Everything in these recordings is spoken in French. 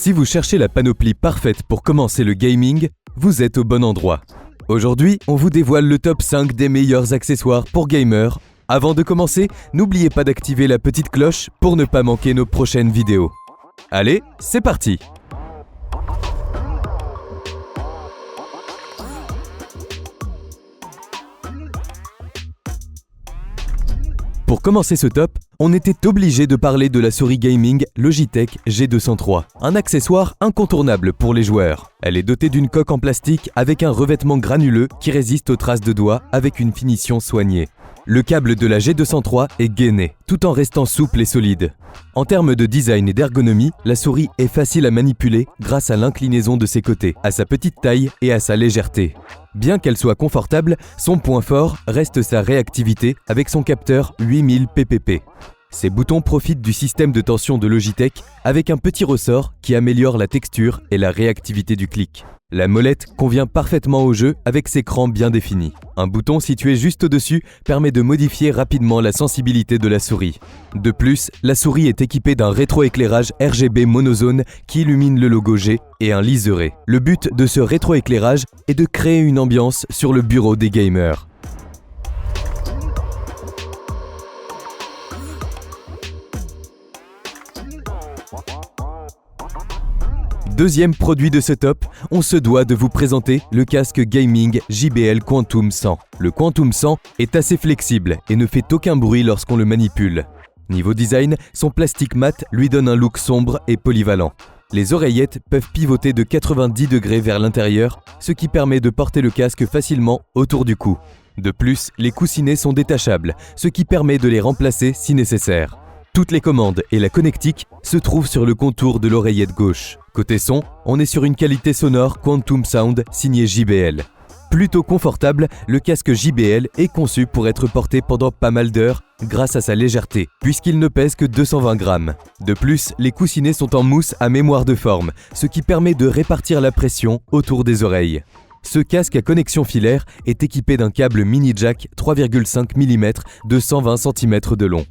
Si vous cherchez la panoplie parfaite pour commencer le gaming, vous êtes au bon endroit. Aujourd'hui, on vous dévoile le top 5 des meilleurs accessoires pour gamers. Avant de commencer, n'oubliez pas d'activer la petite cloche pour ne pas manquer nos prochaines vidéos. Allez, c'est parti! Pour commencer ce top, on était obligé de parler de la souris gaming Logitech G203, un accessoire incontournable pour les joueurs. Elle est dotée d'une coque en plastique avec un revêtement granuleux qui résiste aux traces de doigts avec une finition soignée. Le câble de la G203 est gainé, tout en restant souple et solide. En termes de design et d'ergonomie, la souris est facile à manipuler grâce à l'inclinaison de ses côtés, à sa petite taille et à sa légèreté. Bien qu'elle soit confortable, son point fort reste sa réactivité avec son capteur 8000 ppp. Ces boutons profitent du système de tension de Logitech avec un petit ressort qui améliore la texture et la réactivité du clic. La molette convient parfaitement au jeu avec ses crans bien définis. Un bouton situé juste au-dessus permet de modifier rapidement la sensibilité de la souris. De plus, la souris est équipée d'un rétroéclairage RGB monozone qui illumine le logo G et un liseré. Le but de ce rétroéclairage est de créer une ambiance sur le bureau des gamers. Deuxième produit de ce top, on se doit de vous présenter le casque gaming JBL Quantum 100. Le Quantum 100 est assez flexible et ne fait aucun bruit lorsqu'on le manipule. Niveau design, son plastique mat lui donne un look sombre et polyvalent. Les oreillettes peuvent pivoter de 90 degrés vers l'intérieur, ce qui permet de porter le casque facilement autour du cou. De plus, les coussinets sont détachables, ce qui permet de les remplacer si nécessaire. Toutes les commandes et la connectique se trouvent sur le contour de l'oreillette gauche. Côté son, on est sur une qualité sonore Quantum Sound signée JBL. Plutôt confortable, le casque JBL est conçu pour être porté pendant pas mal d'heures grâce à sa légèreté, puisqu'il ne pèse que 220 grammes. De plus, les coussinets sont en mousse à mémoire de forme, ce qui permet de répartir la pression autour des oreilles. Ce casque à connexion filaire est équipé d'un câble mini jack 3,5 mm de 120 cm de long.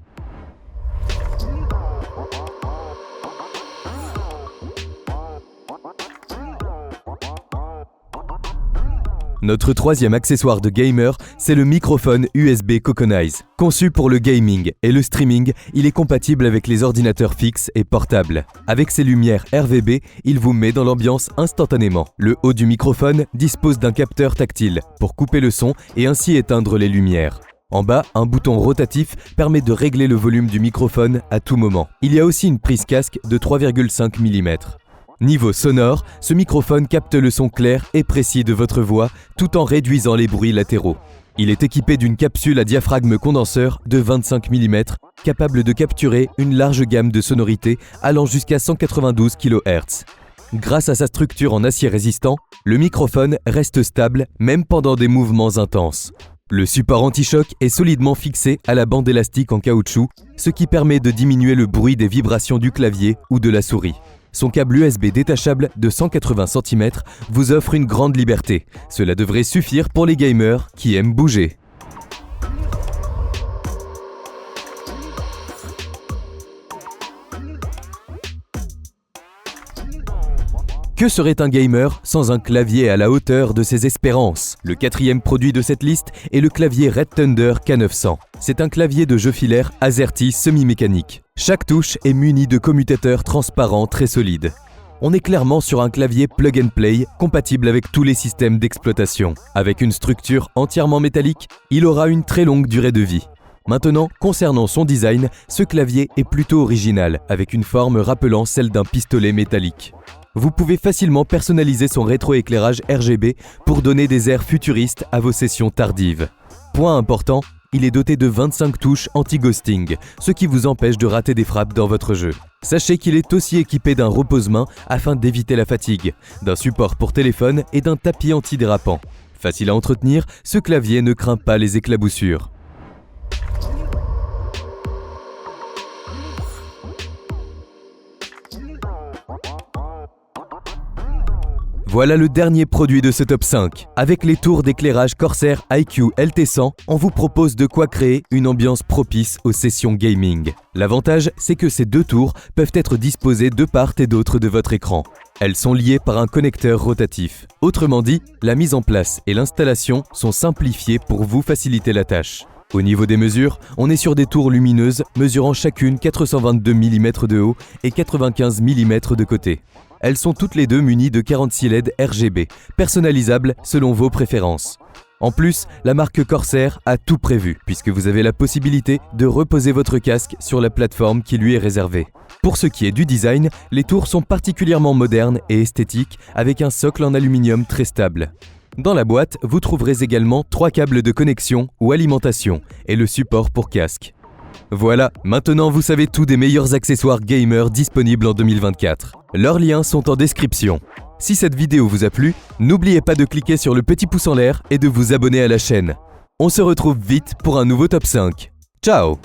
Notre troisième accessoire de gamer, c'est le microphone USB Coconize. Conçu pour le gaming et le streaming, il est compatible avec les ordinateurs fixes et portables. Avec ses lumières RVB, il vous met dans l'ambiance instantanément. Le haut du microphone dispose d'un capteur tactile pour couper le son et ainsi éteindre les lumières. En bas, un bouton rotatif permet de régler le volume du microphone à tout moment. Il y a aussi une prise casque de 3,5 mm. Niveau sonore, ce microphone capte le son clair et précis de votre voix tout en réduisant les bruits latéraux. Il est équipé d'une capsule à diaphragme condenseur de 25 mm, capable de capturer une large gamme de sonorités allant jusqu'à 192 kHz. Grâce à sa structure en acier résistant, le microphone reste stable même pendant des mouvements intenses. Le support anti-choc est solidement fixé à la bande élastique en caoutchouc, ce qui permet de diminuer le bruit des vibrations du clavier ou de la souris. Son câble USB détachable de 180 cm vous offre une grande liberté. Cela devrait suffire pour les gamers qui aiment bouger. Que serait un gamer sans un clavier à la hauteur de ses espérances? Le quatrième produit de cette liste est le clavier Red Thunder K900. C'est un clavier de jeu filaire AZERTY semi-mécanique. Chaque touche est munie de commutateurs transparents très solides. On est clairement sur un clavier plug and play compatible avec tous les systèmes d'exploitation. Avec une structure entièrement métallique, il aura une très longue durée de vie. Maintenant, concernant son design, ce clavier est plutôt original, avec une forme rappelant celle d'un pistolet métallique. Vous pouvez facilement personnaliser son rétroéclairage RGB pour donner des airs futuristes à vos sessions tardives. Point important, il est doté de 25 touches anti-ghosting, ce qui vous empêche de rater des frappes dans votre jeu. Sachez qu'il est aussi équipé d'un repose-main afin d'éviter la fatigue, d'un support pour téléphone et d'un tapis antidérapant. Facile à entretenir, ce clavier ne craint pas les éclaboussures. Voilà le dernier produit de ce top 5. Avec les tours d'éclairage Corsair iCUE LT100, on vous propose de quoi créer une ambiance propice aux sessions gaming. L'avantage, c'est que ces deux tours peuvent être disposées de part et d'autre de votre écran. Elles sont liées par un connecteur rotatif. Autrement dit, la mise en place et l'installation sont simplifiées pour vous faciliter la tâche. Au niveau des mesures, on est sur des tours lumineuses mesurant chacune 422 mm de haut et 95 mm de côté. Elles sont toutes les deux munies de 46 LED RGB, personnalisables selon vos préférences. En plus, la marque Corsair a tout prévu, puisque vous avez la possibilité de reposer votre casque sur la plateforme qui lui est réservée. Pour ce qui est du design, les tours sont particulièrement modernes et esthétiques, avec un socle en aluminium très stable. Dans la boîte, vous trouverez également 3 câbles de connexion ou alimentation et le support pour casque. Voilà, maintenant vous savez tout des meilleurs accessoires gamer disponibles en 2024. Leurs liens sont en description. Si cette vidéo vous a plu, n'oubliez pas de cliquer sur le petit pouce en l'air et de vous abonner à la chaîne. On se retrouve vite pour un nouveau top 5. Ciao!